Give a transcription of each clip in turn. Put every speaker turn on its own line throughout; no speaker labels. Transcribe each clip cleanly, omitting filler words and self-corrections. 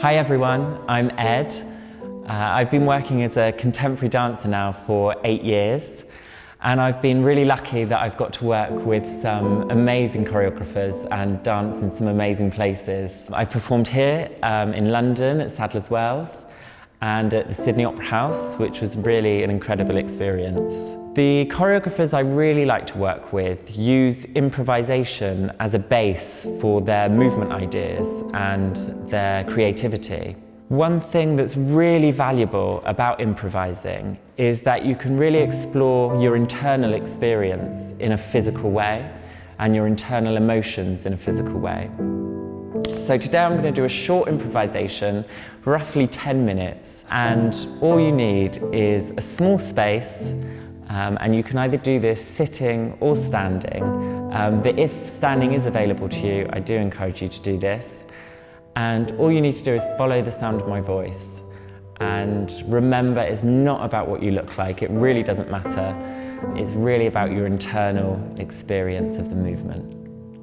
Hi everyone, I'm Ed. I've been working as a contemporary dancer now for 8 years, and I've been really lucky that I've got to work with some amazing choreographers and dance in some amazing places. I've performed here in London at Sadler's Wells and at the Sydney Opera House, which was really an incredible experience. The choreographers I really like to work with use improvisation as a base for their movement ideas and their creativity. One thing that's really valuable about improvising is that you can really explore your internal experience in a physical way and your internal emotions in a physical way. So today I'm going to do a short improvisation, roughly 10 minutes, and all you need is a small space. And you can either do this sitting or standing, but if standing is available to you, I do encourage you to do this. And all you need to do is follow the sound of my voice. And remember, it's not about what you look like, it really doesn't matter. It's really about your internal experience of the movement.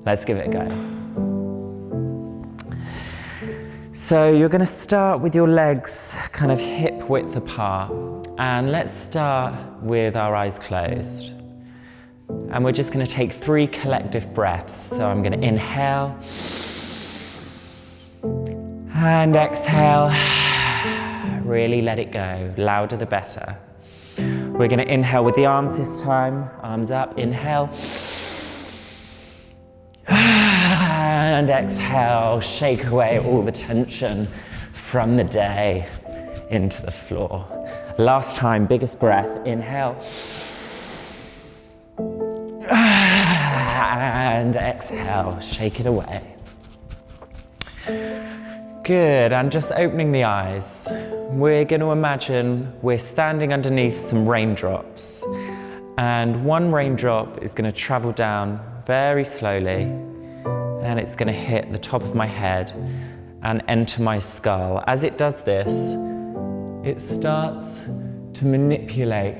Let's give it a go. So you're going to start with your legs kind of hip width apart. And let's start with our eyes closed. And we're just going to take 3 collective breaths. So I'm going to inhale and exhale. Really let it go. Louder the better. We're going to inhale with the arms this time. Arms up. Inhale. And exhale. Shake away all the tension from the day into the floor. Last time, biggest breath, inhale. And exhale, shake it away. Good, and just opening the eyes. We're going to imagine we're standing underneath some raindrops. And one raindrop is going to travel down very slowly, and it's going to hit the top of my head and enter my skull. As it does this, it starts to manipulate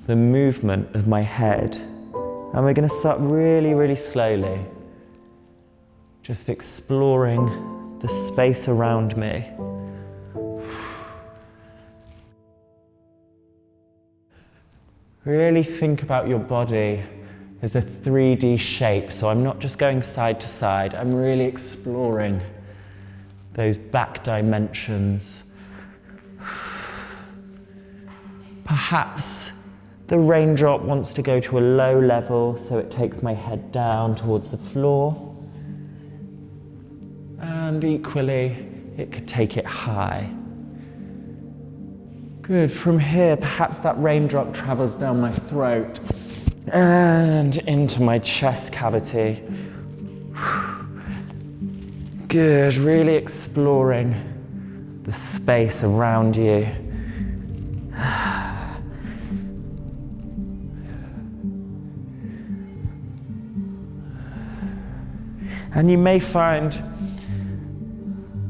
the movement of my head. And we're going to start really, really slowly, just exploring the space around me. Really think about your body as a 3D shape. So I'm not just going side to side, I'm really exploring those back dimensions. Perhaps the raindrop wants to go to a low level, so it takes my head down towards the floor. And equally, it could take it high. Good, from here, perhaps that raindrop travels down my throat and into my chest cavity. Good, really exploring the space around you. And you may find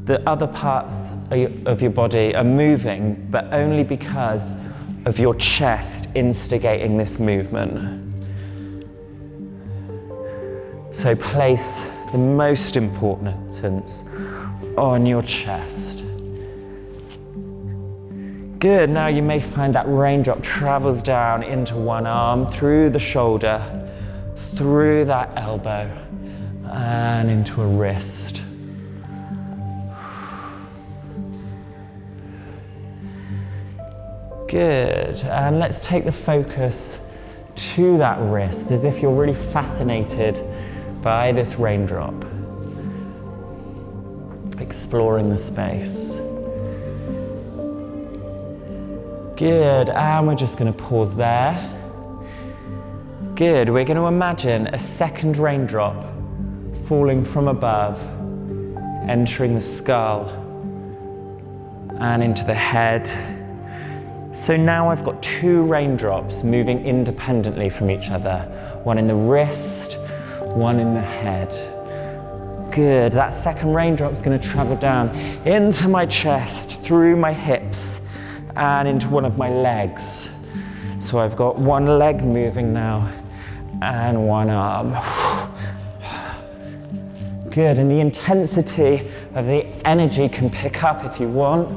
that other parts of your body are moving, but only because of your chest instigating this movement. So place the most importance on your chest. Good, now you may find that raindrop travels down into one arm, through the shoulder, through that elbow, and into a wrist. Good, and let's take the focus to that wrist as if you're really fascinated by this raindrop. Exploring the space. Good, and we're just going to pause there. Good, we're going to imagine a second raindrop falling from above, entering the skull and into the head. So now I've got 2 raindrops moving independently from each other. One in the wrist, one in the head. Good, that second raindrop's going to travel down into my chest, through my hips, and into one of my legs. So I've got one leg moving now, and one arm. Good, and the intensity of the energy can pick up if you want,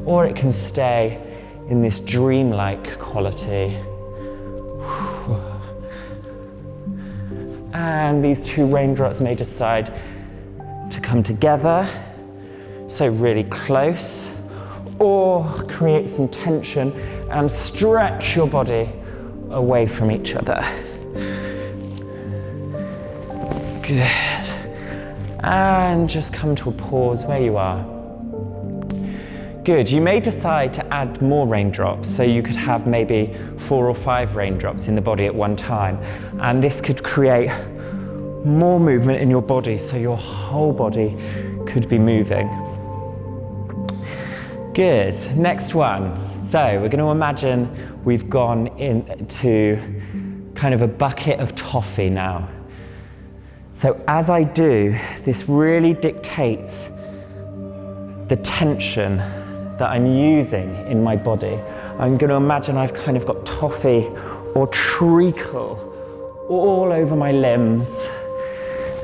or it can stay in this dreamlike quality. And these two raindrops may decide to come together, so really close, or create some tension and stretch your body away from each other. Good. And just come to a pause where you are. Good. You may decide to add more raindrops, so you could have maybe 4 or 5 raindrops in the body at one time, and this could create more movement in your body, so your whole body could be moving. Good. Next one. So we're going to imagine we've gone into kind of a bucket of toffee now. So as I do, this really dictates the tension that I'm using in my body. I'm going to imagine I've kind of got toffee or treacle all over my limbs,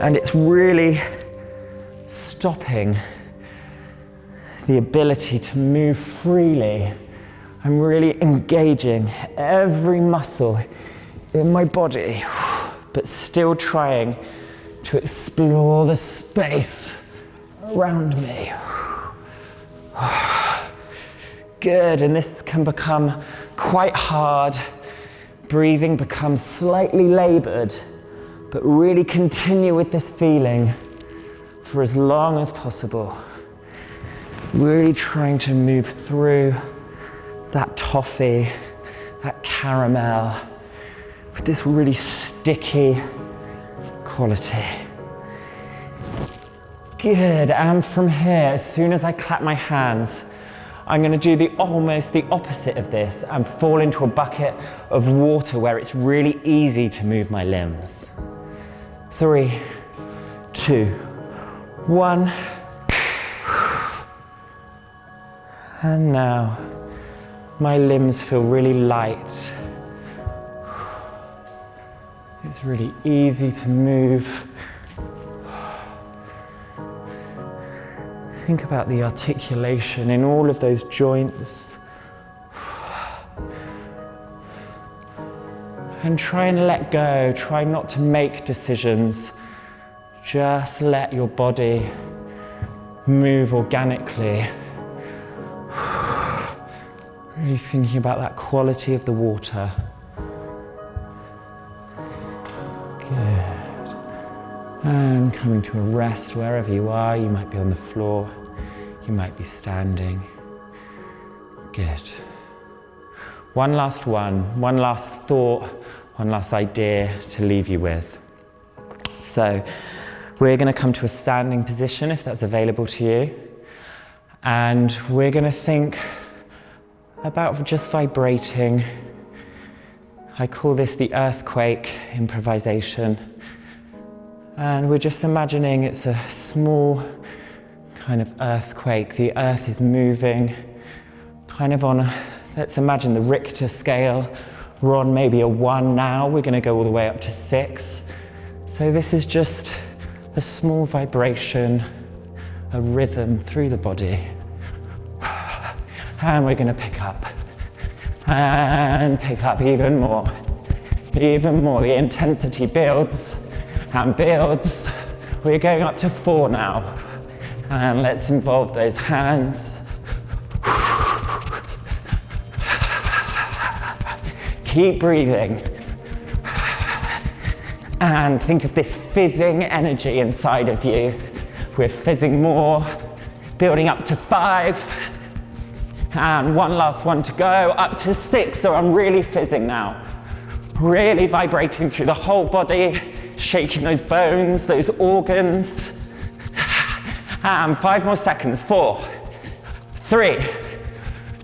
and it's really stopping the ability to move freely. I'm really engaging every muscle in my body, but still trying to explore the space around me. Good, and this can become quite hard. Breathing becomes slightly labored, but really continue with this feeling for as long as possible. Really trying to move through that toffee, that caramel, with this really sticky quality. Good, and from here, as soon as I clap my hands, I'm going to do almost the opposite of this and fall into a bucket of water where it's really easy to move my limbs. 3, 2, 1. And now my limbs feel really light. It's really easy to move. Think about the articulation in all of those joints. And try and let go. Try not to make decisions. Just let your body move organically. Really thinking about that quality of the water. Good. And coming to a rest wherever you are. You might be on the floor. You might be standing. Good. One last thought, one last idea to leave you with. So we're going to come to a standing position if that's available to you. And we're going to think about just vibrating. I call this the earthquake improvisation. And we're just imagining it's a small kind of earthquake. The earth is moving kind of on, let's imagine the Richter scale. We're on maybe a 1 now. We're going to go all the way up to 6. So this is just a small vibration, a rhythm through the body. And we're going to pick up and pick up even more. Even more. The intensity builds and builds. We're going up to 4 now. And let's involve those hands. Keep breathing. And think of this fizzing energy inside of you. We're fizzing more, building up to 5. And one last one to go, up to 6. So I'm really fizzing now. Really vibrating through the whole body, shaking those bones, those organs. And 5 more seconds. 4, 3,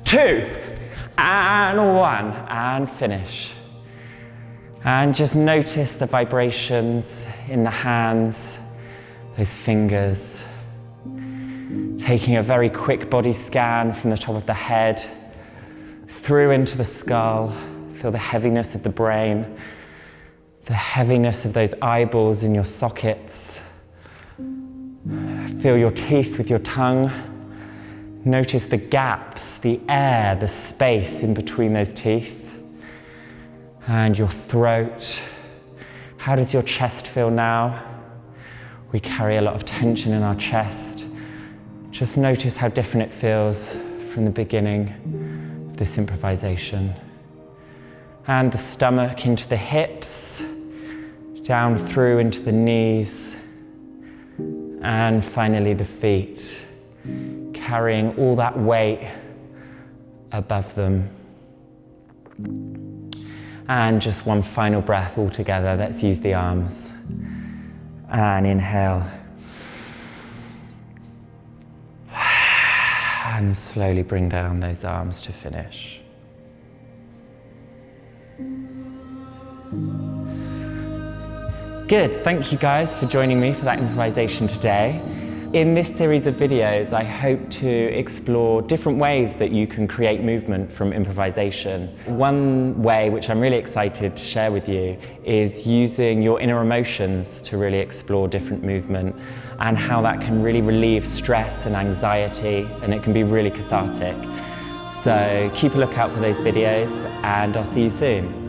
2, and 1. And finish. And just notice the vibrations in the hands, those fingers. Taking a very quick body scan from the top of the head, through into the skull. Feel the heaviness of the brain, the heaviness of those eyeballs in your sockets. Feel your teeth with your tongue. Notice the gaps, the air, the space in between those teeth. And your throat. How does your chest feel now? We carry a lot of tension in our chest. Just notice how different it feels from the beginning of this improvisation. And the stomach into the hips, down through into the knees, and finally the feet, carrying all that weight above them. And just one final breath all together. Let's use the arms. And inhale. And slowly bring down those arms to finish. Good, thank you guys for joining me for that improvisation today. In this series of videos, I hope to explore different ways that you can create movement from improvisation. One way, which I'm really excited to share with you, is using your inner emotions to really explore different movement and how that can really relieve stress and anxiety, and it can be really cathartic. So keep a lookout for those videos, and I'll see you soon.